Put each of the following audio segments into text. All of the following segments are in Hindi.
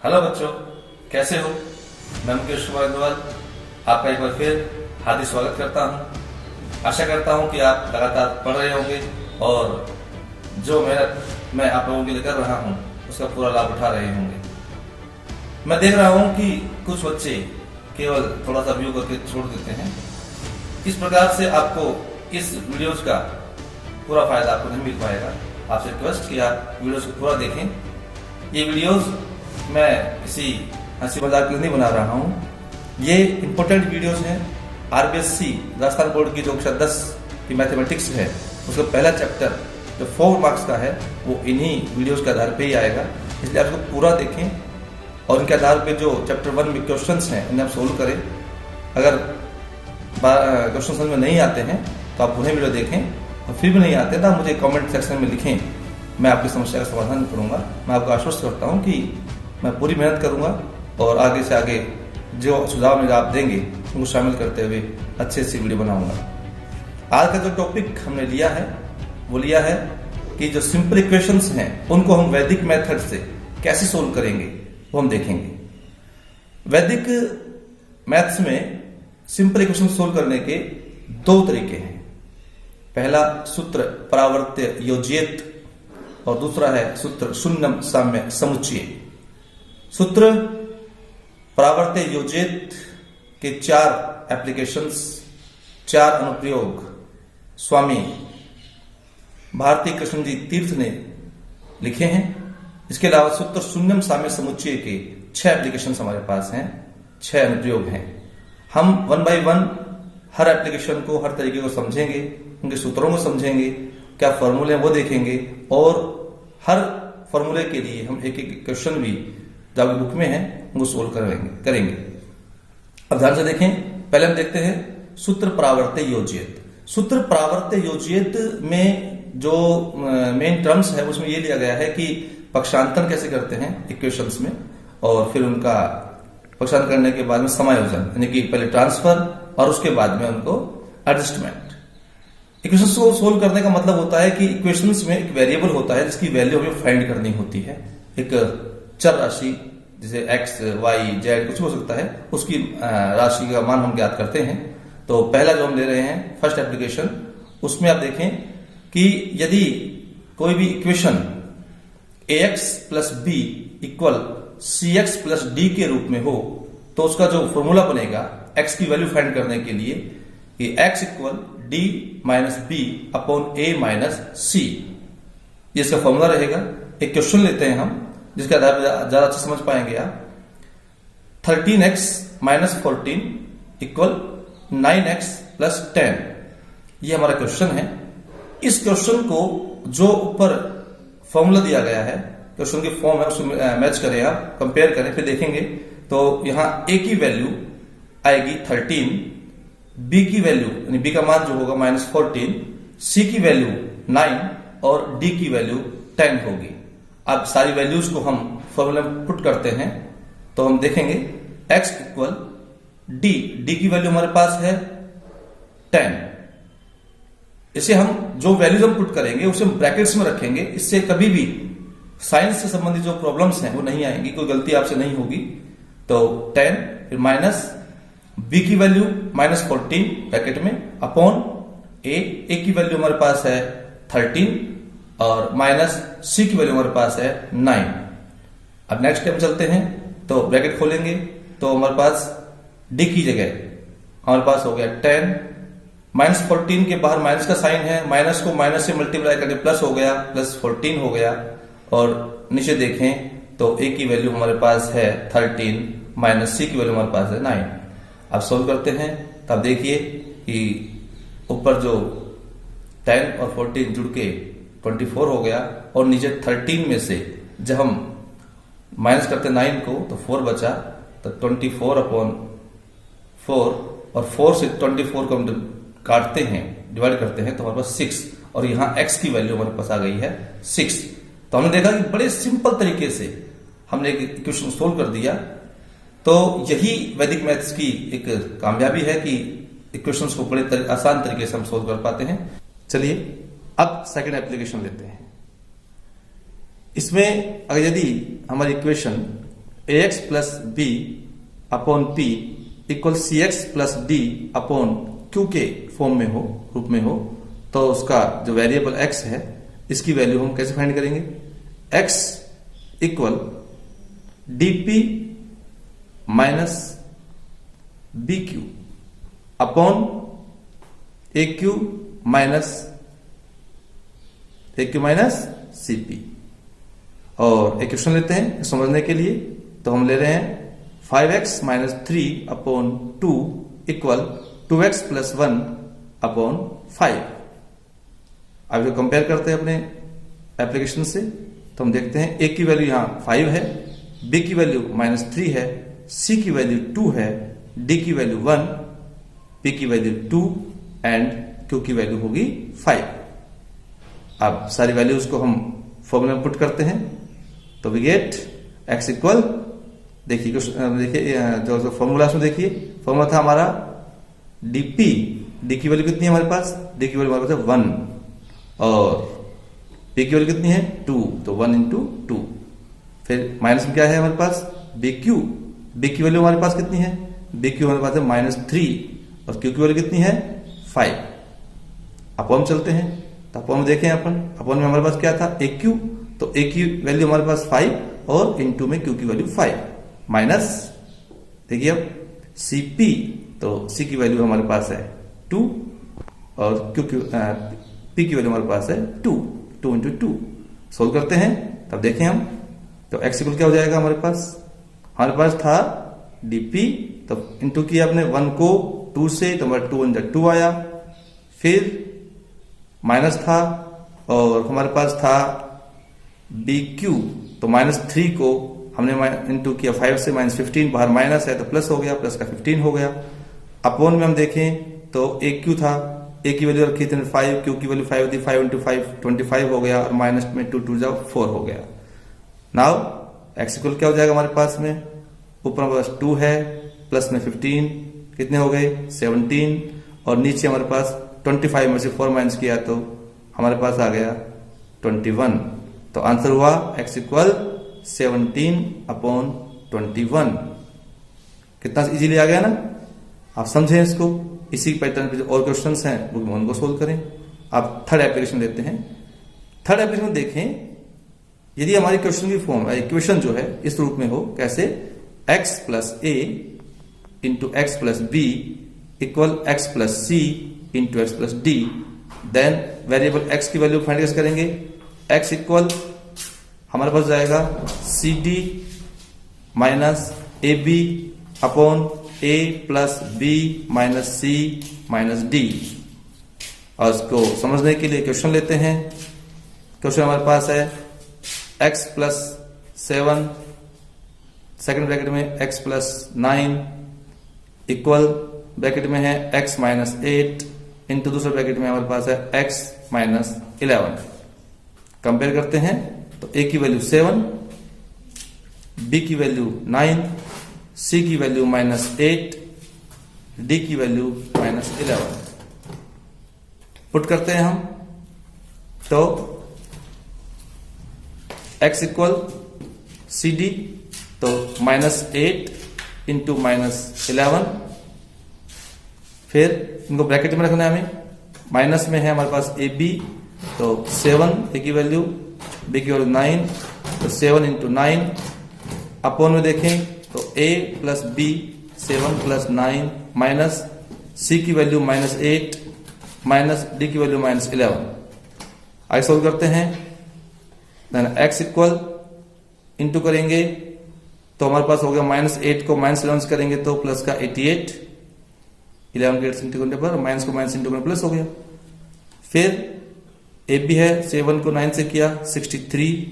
हेलो बच्चों, कैसे हो? मैं मुकेश कुमार अग्रवाल आपका एक बार फिर हार्दिक स्वागत करता हूं। आशा करता हूं कि आप लगातार पढ़ रहे होंगे और जो मेहनत मैं आप लोगों के लिए कर रहा हूं उसका पूरा लाभ उठा रहे होंगे। मैं देख रहा हूं कि कुछ बच्चे केवल थोड़ा सा व्यू करके छोड़ देते हैं। इस प्रकार से आपको इस वीडियोज का पूरा फायदा आपको नहीं मिल पाएगा। आपसे रिक्वेस्ट कि आप वीडियोज को पूरा देखें। ये वीडियोज मैं किसी हंसी मजाक के लिए नहीं बना रहा हूँ। ये इम्पोर्टेंट वीडियोज हैं। आरबीएससी राजस्थान बोर्ड की जो कक्षा 10 की मैथमेटिक्स है उसका पहला चैप्टर जो 4 मार्क्स का है वो इन्हीं वीडियोज के आधार पे ही आएगा। इसलिए आप इसको पूरा देखें और इनके आधार पे जो चैप्टर 1 में क्वेश्चंस हैं उन्हें आप सोल्व करें। अगर क्वेश्चन समझ में नहीं आते हैं तो आप उन्हें वीडियो देखें और फिर भी नहीं आते तो आप मुझे कमेंट सेक्शन में लिखें। मैं आपकी समस्या का समाधान करूंगा। मैं आपको आश्वस्त करता हूं कि मैं पूरी मेहनत करूंगा और आगे से आगे जो सुझाव मेरे आप देंगे उनको शामिल करते हुए अच्छे से वीडियो बनाऊंगा। आज का जो टॉपिक हमने लिया है वो लिया है कि जो सिंपल इक्वेशंस हैं उनको हम वैदिक मेथड से कैसे सोल्व करेंगे वो हम देखेंगे। वैदिक मैथ्स में सिंपल इक्वेशन सोल्व करने के 2 तरीके हैं। पहला सूत्र परावर्त्य योज्येत और दूसरा है सूत्र शून्यम साम्य समुच्चय। सूत्र परावर्त्य योज्येत के 4 एप्लीकेशंस, 4 अनुप्रयोग स्वामी भारती कृष्ण जी तीर्थ ने लिखे हैं। इसके अलावा सूत्र शून्यम साम्य समुच्चय के 6 एप्लीकेशंस हमारे पास हैं, 6 अनुप्रयोग हैं। हम 1 बाय 1 हर एप्लीकेशन को, हर तरीके को समझेंगे, उनके सूत्रों को समझेंगे, क्या फॉर्मूले वो देखेंगे और हर फॉर्मूले के लिए हम एक एक क्वेश्चन भी जो आपकी बुक में है उनको सोल्व करेंगे। अब ध्यान से देखें। पहले हम देखते हैं सूत्र परावर्त्य योज्येत। सूत्र परावर्त्य योज्येत में जो मेन टर्म्स है उसमें ये लिया गया है कि पक्षांतर कैसे करते हैं इक्वेशंस में और फिर उनका पक्षांतर करने के बाद में समायोजन, यानी कि पहले ट्रांसफर और उसके बाद में उनको एडजस्टमेंट। इक्वेशंस को सोल्व करने का मतलब होता है कि इक्वेशंस में एक वेरिएबल होता है जिसकी वैल्यू हमें फाइंड करनी होती है। एक चर राशि जैसे x, y, z कुछ हो सकता है, उसकी राशि का मान हम ज्ञात करते हैं। तो पहला जो हम ले रहे हैं फर्स्ट एप्लीकेशन, उसमें आप देखें कि यदि कोई भी equation ax plus b equal cx plus d के रूप में हो तो उसका जो फॉर्मूला बनेगा x की वैल्यू फाइंड करने के लिए कि x equal D minus B upon A minus C, ये इसका फॉर्मूला रहेगा। एक क्वेश्चन लेते हैं हम जिसके आधार पर ज्यादा अच्छे समझ पाएंगे आप। 13x minus 14 equal 9x plus 10, ये हमारा क्वेश्चन है। इस क्वेश्चन को जो ऊपर फॉर्मूला दिया गया है, क्वेश्चन की फॉर्म है, उसको मैच करें आप, कंपेयर करें, फिर देखेंगे तो यहां a की वैल्यू आएगी 13, b की वैल्यू यानी b का मान जो होगा माइनस 14, c की वैल्यू 9 और d की वैल्यू 10 होगी। अब सारी वैल्यूज को हम फॉर्मूला में पुट करते हैं तो हम देखेंगे x इक्वल d की वैल्यू हमारे पास है 10। इसे हम जो वैल्यूज हम पुट करेंगे उसे हम ब्रैकेट्स में रखेंगे। इससे कभी भी साइंस से संबंधित जो प्रॉब्लम्स हैं वो नहीं आएंगी, कोई गलती आपसे नहीं होगी। तो 10 फिर माइनस b की वैल्यू माइनस 14 ब्रैकेट में अपॉन a की वैल्यू हमारे पास है 13 और माइनस c की वैल्यू हमारे पास है 9। अब नेक्स्ट स्टेप चलते हैं तो ब्रैकेट खोलेंगे तो हमारे पास d की जगह हमारे पास हो गया 10, माइनस 14 के बाहर माइनस का साइन है, माइनस को माइनस से मल्टीप्लाई करके प्लस हो गया, प्लस 14 हो गया। और नीचे देखें तो a की वैल्यू हमारे पास है 13 माइनस c की वैल्यू हमारे पास है 9। अब सोल्व करते हैं तब देखिए कि ऊपर जो 10 और 14 जुड़ के 24 हो गया और नीचे 13 में से जब हम माइनस करते 9 को तो 4 बचा, तो 24 अपॉन 4 और 4 से 24 को हम काटते हैं, डिवाइड करते हैं तो हमारे पास 6 और यहाँ x की वैल्यू हमारे पास आ गई है 6। तो हमने देखा कि बड़े सिंपल तरीके से हमने एक इक्वेशन सोल्व कर दिया। तो यही वैदिक मैथ्स की एक कामयाबी है कि इक्वेशंस को बड़े आसान तरीके से हम सोल्व कर पाते हैं। चलिए अब सेकंड एप्लीकेशन लेते हैं। इसमें अगर यदि हमारी equation ax plus b upon p equal c x plus d upon q के फॉर्म में हो, रूप में हो, तो उसका जो वेरिएबल x है इसकी वैल्यू हम कैसे फाइंड करेंगे? x equal dp minus B Q upon A Q minus cp। और एक क्वेश्चन लेते हैं समझने के लिए, तो हम ले रहे हैं 5x minus 3 upon 2 equal 2x plus 1 upon 5। अब जो कंपेयर करते हैं अपने एप्लीकेशन से, तो हम देखते हैं a की वैल्यू यहां 5 है, b की वैल्यू -3 है, c की वैल्यू 2 है, d की वैल्यू 1, p की वैल्यू 2 एंड q की वैल्यू होगी 5। अब सारी वैल्यूज को हम फॉर्मूला में पुट करते हैं, तो वी गेट x इक्वल, देखिए जो फॉर्मूला उसमें देखिए, फॉर्मूला था हमारा dp, d की वैल्यू कितनी है हमारे पास? d की वैल्यू हमारे पास है 1 और p की वैल्यू कितनी है? 2, तो 1 इंटू 2। फिर माइनस में क्या है हमारे पास? bq, b की वैल्यू हमारे पास कितनी है? bq हमारे पास है -3 और q की वैल्यू कितनी है? 5। अपॉन चलते हैं, तो अपॉन में देखें अपन, अपॉन में हमारे पास क्या था? aq, तो a की वैल्यू हमारे पास 5 और इनटू में q की वैल्यू 5 माइनस, देखिए अब cp, तो c की वैल्यू हमारे पास है 2 और p की वैल्यू हमारे पास है 2 इंटू 2। सोल्व करते हैं, तब देखें हम, तो x इक्वल क्या हो जाएगा हमारे पास? हमारे पास था dp, तो इंटू किया अपने 1 को 2 से, तो हमारा 2 × 2 आया, फिर माइनस था और हमारे पास था bq, तो -3 को हमने इंटू किया 5 से, -15, बाहर माइनस है तो प्लस हो गया, प्लस का 15 हो गया। अपॉन में हम देखें तो aq था, a की वैल्यू रखी थी 5, q की वैल्यू 5 थी, 5 × 5 25 हो गया और माइनस में 2 2 4 हो गया। नाउ x इक्वल क्या हो जाएगा हमारे पास में? ऊपर हमारे पास 2 है, प्लस में 15, कितने हो गए? 17, और नीचे हमारे पास 25 में से 4 माइनस किया तो हमारे पास आ गया 21। तो आंसर हुआ x इक्वल 17/21। कितना इजीली आ गया ना? आप समझें इसको। इसी पैटर्न पे जो और क्वेश्चंस हैं वो उनको सोल्व करें। आप थर्ड एप्लीकेशन लेते हैं। थर्ड एप्लीकेशन देखें, यदि हमारी क्वेश्चन की फॉर्म इक्वेशन जो है इस रूप में हो, कैसे? x plus a into x plus b equal x plus c into x plus d, then variable x की वैल्यू फाइंड कैसे करेंगे? x इक्वल हमारे पास जाएगा c d minus a b upon a plus b minus c minus d. और इसको समझने के लिए क्वेश्चन लेते हैं। क्वेश्चन हमारे पास है x प्लस 7 सेकेंड ब्रैकेट में x प्लस 9 इक्वल ब्रैकेट में है x माइनस 8 इंटू दूसरे ब्रैकेट में हमारे पास है x माइनस 11। कंपेयर करते हैं तो a की वैल्यू 7, b की वैल्यू 9, c की वैल्यू -8, d की वैल्यू -11। पुट करते हैं हम, तो x इक्वल सी डी, तो -8 इंटू -11, फिर इनको ब्रैकेट में रखना है हमें। माइनस में है हमारे पास ए बी, तो 7 ए की वैल्यू, बी की वैल्यू 9, तो 7 इंटू 9। अपॉन में देखें तो a plus B 7 plus 9 minus C की वैल्यू -8 माइनस डी की वैल्यू -11। आगे सोल्व करते हैं। देन x इक्वल इंटू करेंगे तो हमारे पास हो गया -8 को -11 करेंगे तो प्लस का 88, 11 के 8 इंटू करने पर माइनस को माइनस इंटू करने प्लस हो गया। फिर ए बी है, 7 को 9 से किया 63,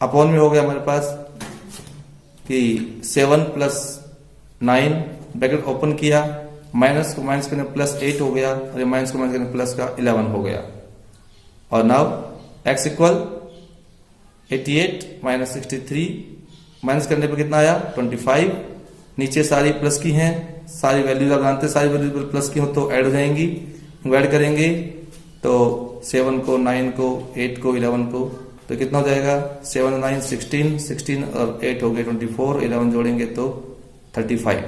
अपॉन में हो गया हमारे पास कि 7 प्लस 9 ब्रैकेट ओपन किया, माइनस को माइनस करने प्लस 8 हो गया और माइनस को माइनस करने प्लस का 11 हो गया। और now x equal 88 minus 63 minus करने पर कितना आया? 25। नीचे सारी प्लस की हैं, सारी वैल्यूज आप जानते हैं, सारी वैल्यूज प्लस की हो तो ऐड हो जाएंगी। ऐड करेंगे तो 7 को 9 को 8 को 11 को तो कितना हो जाएगा 7 9 16, 16 और 8 हो गए 24, 11 जोड़ेंगे तो 35।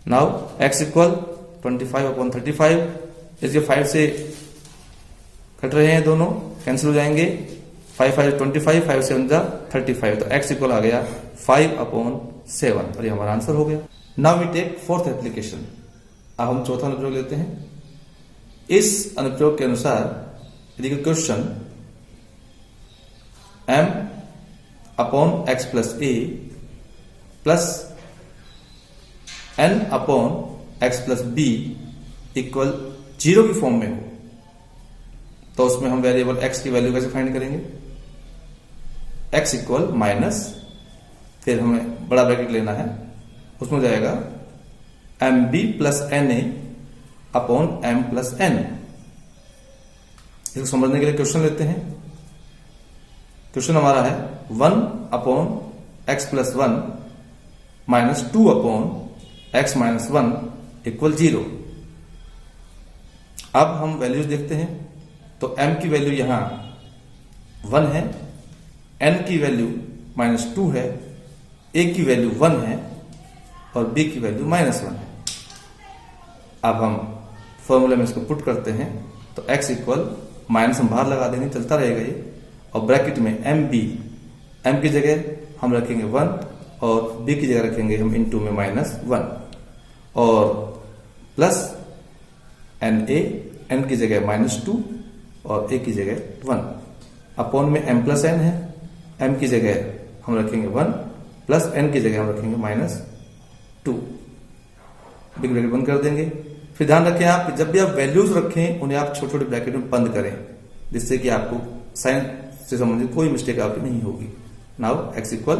नाउ x इक्वल 25/35, इसके 5 से कट रहे हैं दोनों, कैंसिल हो जाएंगे, 5 5 25, 5 से 35, तो x इक्वल आ गया 5/7 और ये हमारा आंसर हो गया। Now we take fourth application. अब हम चौथा अनुप्रयोग लेते हैं। इस अनुप्रयोग के अनुसार यदि question m/x + a plus n/x + b equal 0 की फॉर्म में हो, तो उसमें हम वेरिएबल x की वैल्यू कैसे फाइंड करेंगे? x इक्वल माइनस, फिर हमें बड़ा ब्रैकेट लेना है, उसमें हो जाएगा mb + na/m + n। इसको समझने के लिए क्वेश्चन लेते हैं। क्वेश्चन हमारा है 1/x + 1 - 2/x - 1 = 0। अब हम वैल्यूज देखते हैं, तो m की वैल्यू यहां 1 है, n की वैल्यू -2 है, a की वैल्यू 1 है और b की वैल्यू -1 है। अब हम फॉर्मूले में इसको पुट करते हैं, तो x इक्वल माइनस हम बाहर लगा देंगे, चलता रहेगा ये, और ब्रैकेट में m की जगह हम रखेंगे 1 और b की जगह रखेंगे हम इनटू में -1 और प्लस na, n की जगह -2 और a की जगह 1 अपॉन में m + n है, m की जगह हम रखेंगे 1 प्लस n की जगह हम रखेंगे -2। बिग ब्रैकेट बंद कर देंगे। फिर ध्यान रखें आप जब भी आप वैल्यूज रखें उन्हें आप छोटे छोटे ब्रैकेट में बंद करें, जिससे कि आपको साइन से संबंधित कोई मिस्टेक आपकी नहीं होगी। नाउ x इक्वल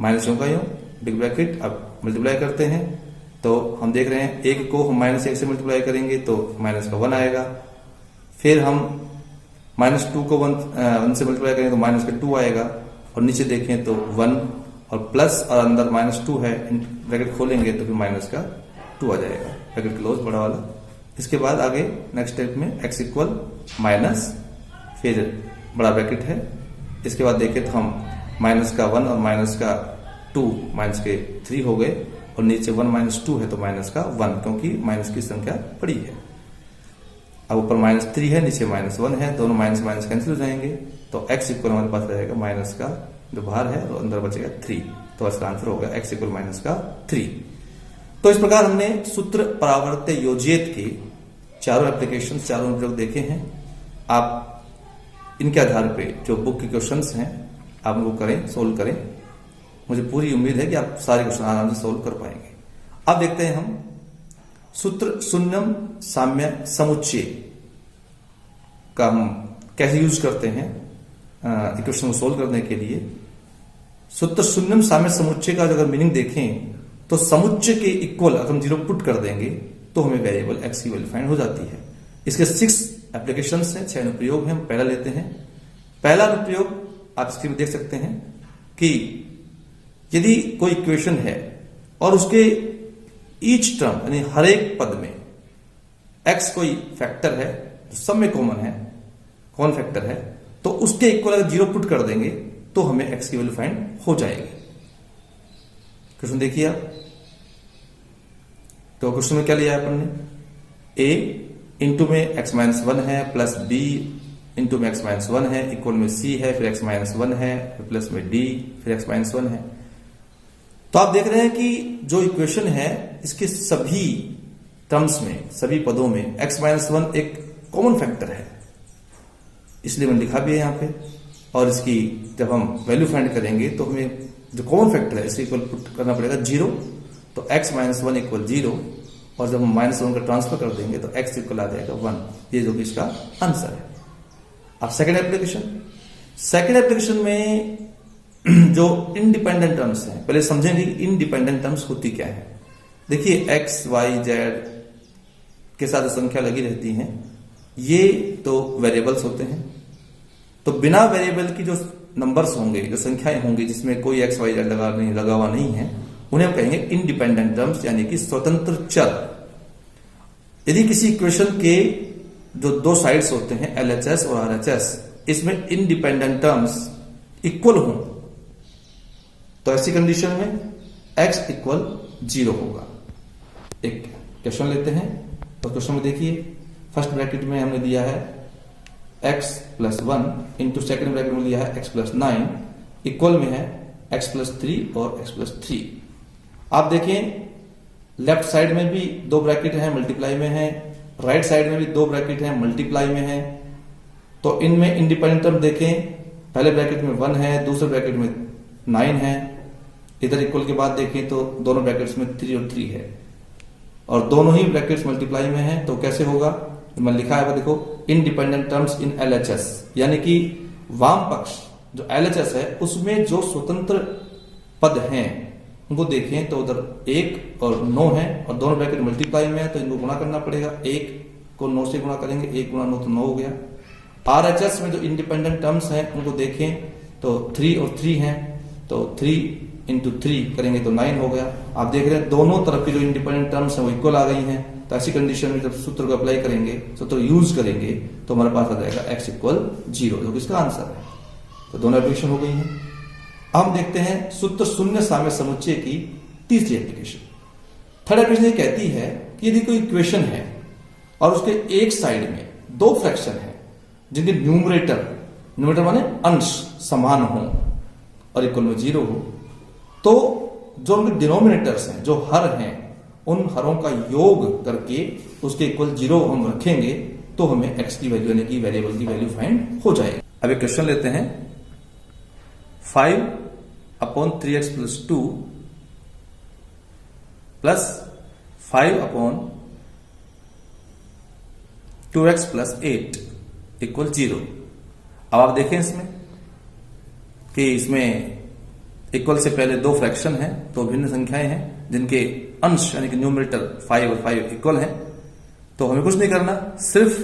माइनस का यूं बिग ब्रैकेट, अब मल्टीप्लाई करते हैं, तो हम देख रहे हैं 1 को हम -1 से मल्टीप्लाई करेंगे तो -1 आएगा, फिर हम -2 को 1 से मल्टीप्लाई करेंगे तो -2 आएगा, और नीचे देखें तो 1 और प्लस और अंदर -2 है, ब्रैकेट खोलेंगे तो फिर -2 आ जाएगा, ब्रैकेट क्लोज बड़ा वाला। इसके बाद आगे नेक्स्ट स्टेप में x इक्वल माइनस, फिर बड़ा ब्रैकेट है, इसके बाद देखें तो हम -1 और -2 -3 हो गए, और नीचे 1 - 2 है तो -1 क्योंकि माइनस की संख्या बड़ी है। अब ऊपर -3 है, नीचे -1 है, दोनों माइनस माइनस कैंसिल हो जाएंगे, तो x इक्वल हमारे पास रहेगा माइनस का जो बाहर है और अंदर बचेगा 3, तो इसका आंसर होगा x इक्वल -3। तो इस प्रकार हमने सूत्र परावर्त्य योजित के चारों एप्लीकेशन, चारों अनुप्रयोग देखे हैं। आप इनके आधार पे जो बुक के क्वेश्चंस हैं आप उनको करें, सोल्व करें। मुझे पूरी उम्मीद है कि आप सारे क्वेश्चन आराम से सोल्व कर पाएंगे। अब देखते हैं हम सूत्र शून्यम साम्य समुच्चय का हम कैसे यूज करते हैं इक्वेशन को सोल्व करने के लिए। सूत्र शून्यम साम्य समुच्चय का अगर मीनिंग देखें तो समुच्चय के इक्वल अगर हम 0 पुट कर देंगे तो हमें वेरिएबल x की वैल्यू फाइंड हो जाती है। इसके 6 एप्लीकेशंस हैं, 6 अनुप्रयोग हैं। हम पहला लेते हैं। पहला अनुप्रयोग आप स्क्रीन में देख सकते हैं कि यदि कोई इक्वेशन है और उसके ईच टर्म यानी हर एक पद में x कोई फैक्टर है जो सब में कॉमन फैक्टर है, तो उसके इक्वल अगर 0 पुट कर देंगे तो हमें x की वैल्यू फाइंड हो जाएगी। क्वेश्चन देखिए आप, तो क्वेश्चन में क्या लिया है अपन ने, a इंटू में x - 1 है प्लस b इंटू में x - 1 है इक्वल में c है, फिर x - 1 है, फिर प्लस में d, फिर x - 1 है। तो आप देख रहे हैं कि जो इक्वेशन है इसके सभी टर्म्स में, सभी पदों में x - 1 एक कॉमन फैक्टर है, इसलिए मैंने लिखा भी है यहाँ पे। और इसकी जब हम वैल्यू फाइंड करेंगे तो हमें जो कॉमन फैक्टर है इसके इक्वल पुट करना पड़ेगा 0, तो x - 1 इक्वल 0, और जब हम -1 का ट्रांसफर कर देंगे तो x इक्वल आ जाएगा 1। ये जो कि इसका आंसर है। अब सेकेंड एप्लीकेशन में जो इंडिपेंडेंट टर्म्स हैं, पहले समझेंगे कि इंडिपेंडेंट टर्म्स होती क्या है। देखिए x, y, z के साथ संख्या लगी रहती हैं, ये तो वेरिएबल्स होते हैं। तो बिना वेरिएबल की जो नंबर्स होंगे, जो संख्याएं होंगी जिसमें कोई x, y, z लगा हुआ नहीं है, उन्हें हम कहेंगे इंडिपेंडेंट टर्म्स, यानी कि स्वतंत्र चर। यदि किसी इक्वेशन के जो 2 साइड्स होते हैं LHS और RHS, इसमें इंडिपेंडेंट टर्म्स इक्वल हों तो ऐसी कंडीशन में x इक्वल 0 होगा। एक क्वेश्चन लेते हैं। तो क्वेश्चन में देखिए, फर्स्ट ब्रैकेट में हमने दिया है x plus 1 into second bracket में लिया है x प्लस 9 इक्वल में है x प्लस 3 और x प्लस 3। आप देखें लेफ्ट साइड में भी दो ब्रैकेट हैं मल्टीप्लाई में है, राइट साइड में भी दो ब्रैकेट हैं मल्टीप्लाई में है। तो इनमें इंडिपेंडेंट टर्म देखें, पहले ब्रैकेट में 1 है, दूसरे ब्रैकेट में 9 है। इधर इक्वल के बाद देखें तो दोनों ब्रैकेट्स में 3 और 3 है और दोनों ही ब्रैकेट्स मल्टीप्लाई में है। तो कैसे होगा, मैं लिखा है वो देखो, इंडिपेंडेंट टर्म्स इन LHS, यानी कि वाम पक्ष जो LHS है उसमें जो स्वतंत्र पद हैं उनको देखें तो उधर 1 और 9 है और दोनों ब्रैकेट मल्टीप्लाई में है तो इनको गुणा करना पड़ेगा। 1 को 9 से गुणा करेंगे, 1 गुणा 9 तो 9 हो गया। RHS में जो इंडिपेंडेंट टर्म्स हैं उनको देखें तो 3 और 3 हैं तो 3 इंटू 3 करेंगे तो 9 हो गया। आप देख रहे हैं दोनों तरफ की जो इंडिपेंडेंट टर्म्स हैं वो इक्वल आ गई हैं। तो ऐसी कंडीशन में जब सूत्र को अप्लाई करेंगे, सूत्र यूज करेंगे तो हमारे पास आ जाएगा x इक्वल 0, जो इसका आंसर है। तो दोनों एप्लीकेशन हो गई हैं। अब हम देखते हैं सूत्र शून्य साम्य समुच्चय की तीसरी एप्लीकेशन। थर्ड एप्लीकेशन ये कहती है कि यदि कोई इक्वेशन है और उसके एक साइड में दो फ्रैक्शन है जिनके न्यूमरेटर माने अंश समान हो और इक्वल में 0 हो, तो जो उनके डिनोमिनेटर्स हैं, जो हर हैं, उन हरों का योग करके उसके इक्वल 0 हम रखेंगे तो हमें x की वैल्यू यानी कि वेरिएबल की वैल्यू फाइंड हो जाएगी। अब एक क्वेश्चन लेते हैं। 5/3x plus 2 plus 5/2x plus 8 equal 0। अब आप देखें इसमें कि इसमें इक्वल से पहले दो फ्रैक्शन है, तो भिन्न संख्याएं हैं जिनके अंश यानी कि न्यूमरेटर 5 और 5 इक्वल है। तो हमें कुछ नहीं करना, सिर्फ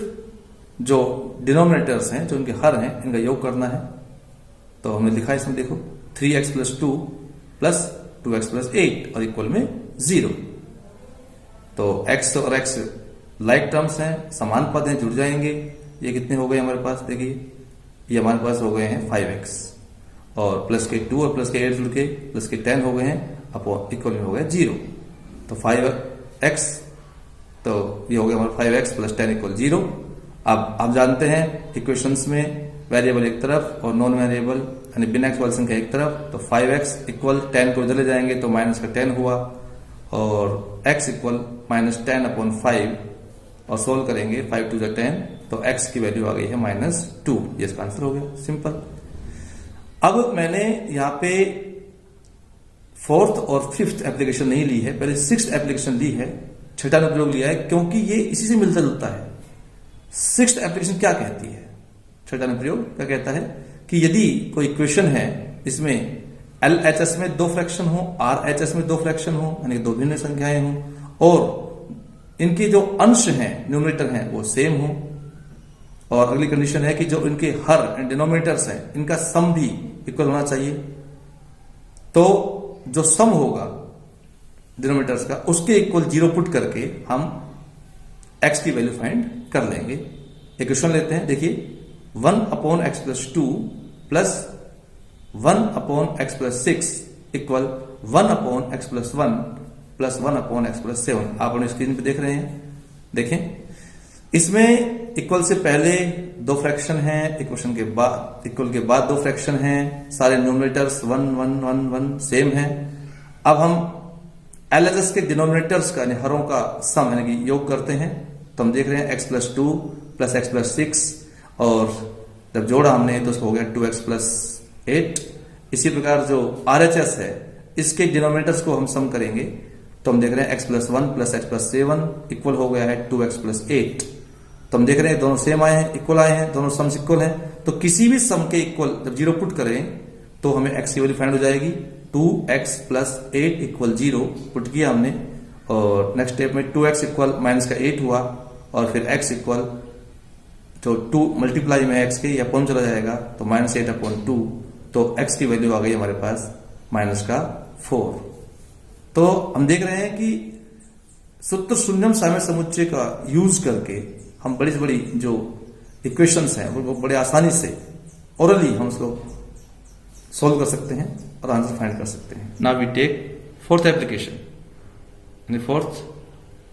जो डिनोमिनेटर्स हैं, जो इनके हर हैं, इनका योग करना है। तो हमने लिखा है इसमें देखो 3x plus 2 plus 2x plus 8 और इक्वल में 0। तो x और x लाइक टर्म्स हैं, समान पद हैं, जुड़ जाएंगे। ये कितने हो गए हमारे पास, देखिए ये हमारे पास हो गए हैं 5x और प्लस के 2 और प्लस के 8 जुड़ के प्लस के 10 हो गए हैं, अपॉन इक्वल में हो गया 0। तो 5x, तो ये हो गया हमारा 5x प्लस 10 इक्वल 0। अब आप जानते हैं इक्वेशंस में वेरिएबल एक तरफ और नॉन वेरिएबल यानी बिना एक्स वाली संख्या एक तरफ। तो 5x इक्वल 10 को इधर ले जाएंगे तो माइनस का 10 हुआ और x इक्वल माइनस 10 अपॉन 5 और सोल्व करेंगे 5 2 10 तो x की वैल्यू आ गई है -2। ये इसका आंसर हो गया, सिंपल। अब मैंने यहां पे 4th और 5th एप्लीकेशन नहीं ली है, पहले 6th एप्लीकेशन ली है, छठा अनुप्रयोग लिया है क्योंकि ये इसी से मिलता जुलता है। 6th एप्लीकेशन क्या कहती है, छठा अनुप्रयोग क्या कहता है कि यदि कोई इक्वेशन है इसमें LHS में दो फ्रैक्शन हो, RHS में दो फ्रैक्शन हो यानी दो भिन्न संख्याएं हो और इनके जो अंश हैं, न्यूमरेटर हैं, वो सेम हो। और अगली कंडीशन है कि जो इनके हर डिनोमिनेटर्स हैं इनका सम भी इक्वल होना चाहिए। तो जो सम होगा डिनोमिनेटर्स का उसके इक्वल 0 पुट करके हम x की वैल्यू फाइंड कर लेंगे। एक क्वेश्चन लेते हैं, देखिए 1/x plus 2 plus 1/x plus 6 equal 1/x plus 1 plus 1/x plus 7। आप अपने स्क्रीन पे देख रहे हैं, देखें इसमें इक्वल से पहले दो फ्रैक्शन हैं, इक्वेशन के बाद इक्वल के बाद दो फ्रैक्शन हैं, सारे न्यूमरेटर्स 1 1 1 1 सेम है। अब हम LHS के डिनोमिनेटर्स का यानी हरों का सम यानी कि योग करते हैं तो हम देख रहे हैं x plus 2 plus x plus 6 और जब जोड़ा हमने तो उसको हो गया 2x प्लस 8। इसी प्रकार जो RHS है इसके डिनोमिनेटर्स को हम सम करेंगे तो हम देख रहे हैं x plus 1 plus x plus 7 equal हो गया है 2x प्लस 8। तो हम देख रहे हैं दोनों सेम आए हैं, इक्वल आए हैं, दोनों सम्स इक्वल हैं। तो किसी भी सम के इक्वल जब 0 पुट करें तो हमें x की वैल्यू फाइंड हो जाएगी। 2x प्लस 8 इक्वल 0 पुट किया हमने और नेक्स्ट स्टेप में 2x इक्वल माइनस का 8 हुआ और फिर x इक्वल तो 2 मल्टीप्लाई में x के अपॉन चला जाएगा तो -8 अपॉन 2। तो x की वैल्यू आ गई हमारे पास -4। तो हम देख रहे हैं कि सूत्र शून्यम साम्य समुच्चय का यूज करके हम बड़ी से बड़ी जो इक्वेशंस हैं वो बड़े आसानी से ओरली हम उसको सॉल्व कर सकते हैं और आंसर फाइंड कर सकते हैं। Now we take fourth application, यानी फोर्थ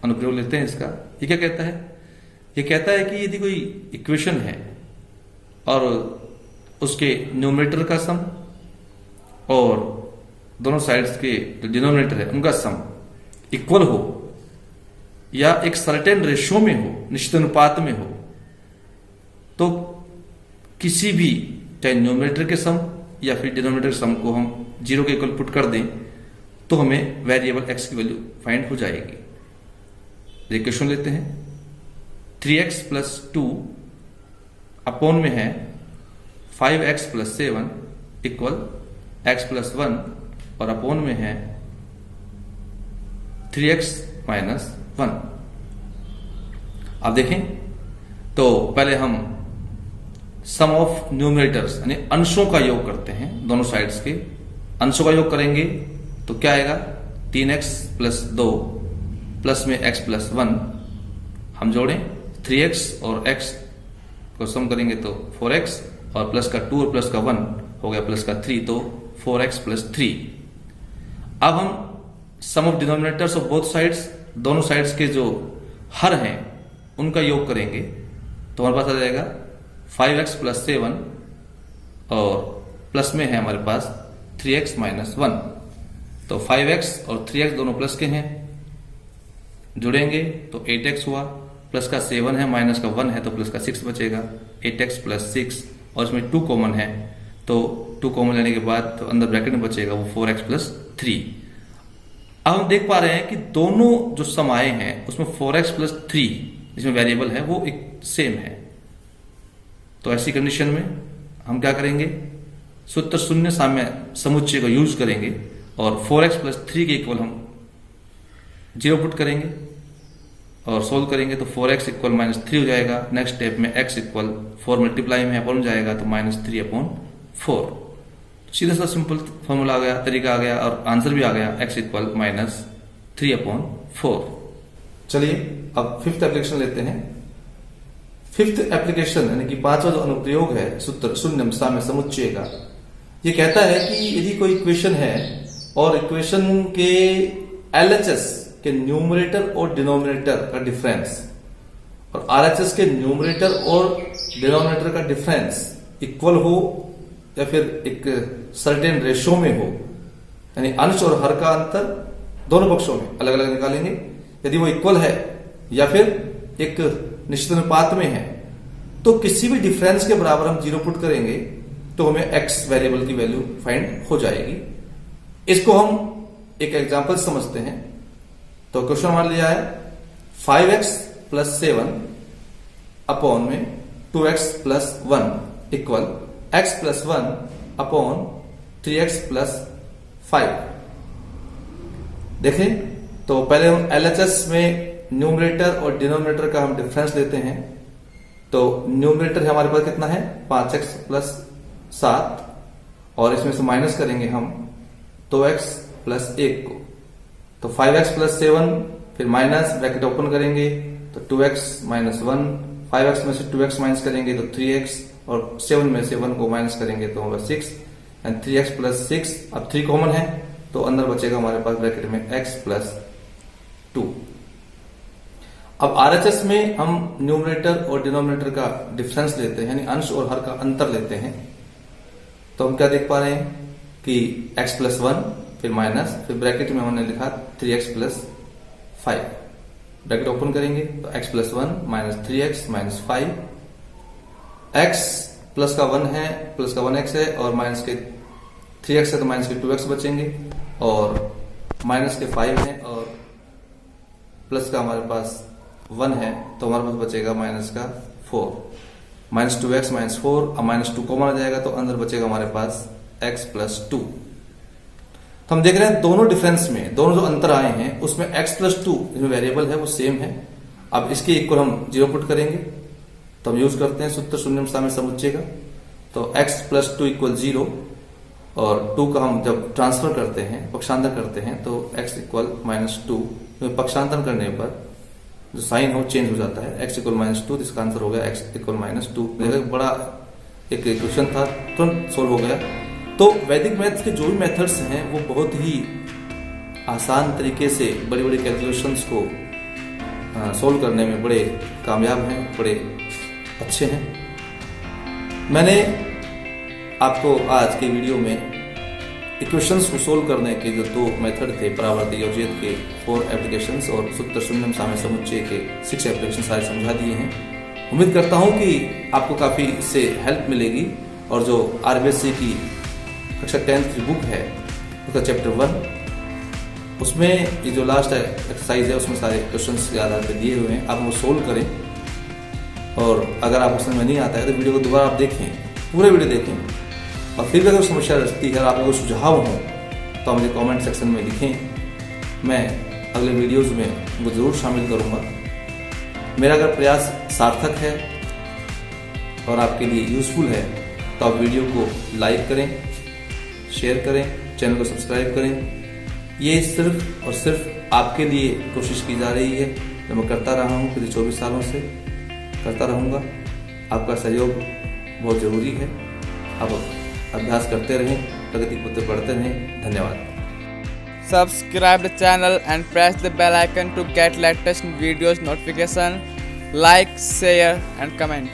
अनुप्रयोग लेते हैं इसका। ये क्या कहता है? ये कहता है कि यदि कोई इक्वेशन है और उसके न्यूमरेटर का सम और दोनों साइड्स के जो डिनोमिनेटर है उनका सम इक्वल हो या एक सर्टेन रेशियो में हो, निश्चित अनुपात में हो, तो किसी भी चाहे न्यूमरेटर के सम या फिर डिनोमिनेटर के सम को हम 0 के इक्वल पुट कर दें तो हमें वेरिएबल x की वैल्यू फाइंड हो जाएगी। इक्वेशन लेते हैं 3x प्लस 2 अपॉन में है 5x plus 7 equal x plus 1 और अपॉन में है 3x माइनस 1। आप देखें तो पहले हम सम ऑफ न्यूमरेटर्स यानी अंशों का योग करते हैं। दोनों साइड्स के अंशों का योग करेंगे तो क्या आएगा? 3x प्लस 2 प्लस में x प्लस 1 हम जोड़ें 3x और x को सम करेंगे तो 4x और प्लस का 2 और प्लस का 1 हो गया प्लस का 3 तो 4x प्लस 3। अब हम sum of denominators of both sides, दोनों साइड्स के जो हर हैं उनका योग करेंगे तो हमारे पास आ जाएगा 5x प्लस 7 और प्लस में है हमारे पास 3x माइनस 1। तो 5x और 3x दोनों प्लस के हैं, जुड़ेंगे तो 8x हुआ, प्लस का 7 है माइनस का 1 है तो प्लस का 6 बचेगा, 8x प्लस 6 और इसमें 2 कॉमन है तो 2 कॉमन लेने के बाद तो अंदर ब्रैकेट में बचेगा वो 4x प्लस 3। अब हम देख पा रहे हैं कि दोनों जो सम आए हैं उसमें 4x प्लस 3 जिसमें वेरिएबल है वो एक सेम है। तो ऐसी कंडीशन में हम क्या करेंगे? सूत्र शून्य साम्य समुच्चय को यूज करेंगे और 4x प्लस 3 के इक्वल हम 0 पुट करेंगे और सोल्व करेंगे तो 4x इक्वल माइनस 3 हो जाएगा। नेक्स्ट स्टेप में x इक्वल 4 मल्टीप्लाई में अपॉन जाएगा तो माइनस 3 अपॉन 4। सीधा सा सिंपल फॉर्मूला आ गया, तरीका आ गया और आंसर भी आ गया x इक्वल माइनस 3 अपॉन 4। चलिए अब फिफ्थ एप्लीकेशन लेते हैं। फिफ्थ एप्लीकेशन यानी कि पांचवा जो अनुप्रयोग है सूत्र शून्य साम्य समुच्चय का, ये कहता है कि यदि कोई इक्वेशन है और इक्वेशन के LHS के न्यूमरेटर और डिनोमिनेटर का डिफरेंस और RHS के न्यूमरेटर और डिनोमिनेटर का डिफरेंस इक्वल हो या फिर एक सर्टेन रेशियो में हो, यानी अंश और हर का अंतर दोनों पक्षों में अलग अलग निकालेंगे। यदि वो इक्वल है या फिर एक निश्चित अनुपात में है तो किसी भी डिफरेंस के बराबर हम 0 पुट करेंगे तो हमें x वेरिएबल की वैल्यू फाइंड हो जाएगी। इसको हम एक एग्जांपल समझते हैं। तो क्वेश्चन हमारे लिया है 5x प्लस 7 अपॉन में 2x plus 1 equal x plus 1 upon 3x plus 5। देखें तो पहले हम LHS में न्यूमरेटर और डिनोमिनेटर का हम डिफरेंस लेते हैं। तो न्यूमरेटर हमारे पास कितना है? 5x प्लस 7 और इसमें से माइनस करेंगे हम 2x प्लस 1 को, तो 5x प्लस 7 फिर माइनस ब्रैकेट ओपन करेंगे तो 2x माइनस 1, 5x में से 2x माइनस करेंगे तो 3x और 7 में से 1 को माइनस करेंगे तो होगा 6 एंड 3x प्लस 6। अब 3 कॉमन है तो अंदर बचेगा हमारे पास ब्रैकेट में x प्लस 2। अब RHS में हम न्यूमरेटर और डिनोमिनेटर का डिफरेंस लेते हैं यानी अंश और हर का अंतर लेते हैं। तो हम क्या देख पा रहे हैं कि x प्लस 1 फिर माइनस फिर ब्रैकेट में हमने लिखा 3x प्लस 5, ब्रैकेट ओपन करेंगे तो x plus 1 minus 3x minus 5, x plus का 1 है प्लस का 1x है और माइनस के 3x है तो माइनस के 2x बचेंगे और माइनस के 5 है और प्लस का हमारे पास 1 है तो हमारे पास बचेगा माइनस का 4, माइनस 2x माइनस 4 और माइनस 2 कॉमन आ जाएगा तो अंदर बचेगा हमारे पास x प्लस 2। तो हम देख रहे हैं दोनों डिफरेंस में दोनों जो अंतर आए हैं उसमें x प्लस 2 जो वेरिएबल है वो सेम है। अब इसके इक्वल हम 0 पुट करेंगे तो हम यूज करते हैं सूत्र शून्य साम्य समुच्चय का। तो x प्लस 2 इक्वल 0 और 2 का हम जब ट्रांसफर करते हैं पक्षांतर करते हैं तो x इक्वल माइनस 2, पक्षांतर करने पर जो साइन हो चेंज हो जाता है, x इक्वल माइनस 2, इसका आंसर हो गया x इक्वल माइनस 2। बड़ा एक क्वेश्चन था, तुरंत सोल्व हो गया। तो वैदिक मैथ्स के जो भी मेथड्स हैं वो बहुत ही आसान तरीके से बड़ी बड़ी कैलकुलेशंस को सोल्व करने में बड़े कामयाब हैं, बड़े अच्छे हैं। मैंने आपको आज के वीडियो में इक्वेशंस को सोल्व करने के जो 2 मेथड थे, परावर्ती योजित के 4 एप्लीकेशंस और सूत्र शून्यम साम्य समुच्चय के 6 एप्लीकेशन सारे समझा दिए हैं। उम्मीद करता हूं कि आपको काफ़ी इससे हेल्प मिलेगी। और जो आरबीएससी की कक्षा 10th की बुक है उसका चैप्टर 1, उसमें ये जो लास्ट एक्सरसाइज है उसमें सारे क्वेश्चंस के आधार पर दिए हुए हैं, आप वो सोल्व करें। और अगर आपको समझ में नहीं आता है तो वीडियो को दोबारा आप देखें, पूरे वीडियो देखें। और फिर भी अगर समस्या रहती है और आपको कोई सुझाव हो तो आप मुझे कमेंट सेक्शन में लिखें, मैं अगले वीडियोस में वो ज़रूर शामिल करूँगा। मेरा अगर प्रयास सार्थक है और आपके लिए यूज़फुल है तो आप वीडियो को लाइक करें, शेयर करें, चैनल को सब्सक्राइब करें। ये सिर्फ और सिर्फ आपके लिए कोशिश की जा रही है, जो मैं करता रहा हूँ पिछले 24 सालों से, करता रहूँगा। आपका सहयोग बहुत ज़रूरी है। आप अभ्यास करते रहें, प्रगति पत्र बढ़ते रहें। धन्यवाद। Subscribe the channel and press the bell icon to get latest videos notification. Like, share and comment.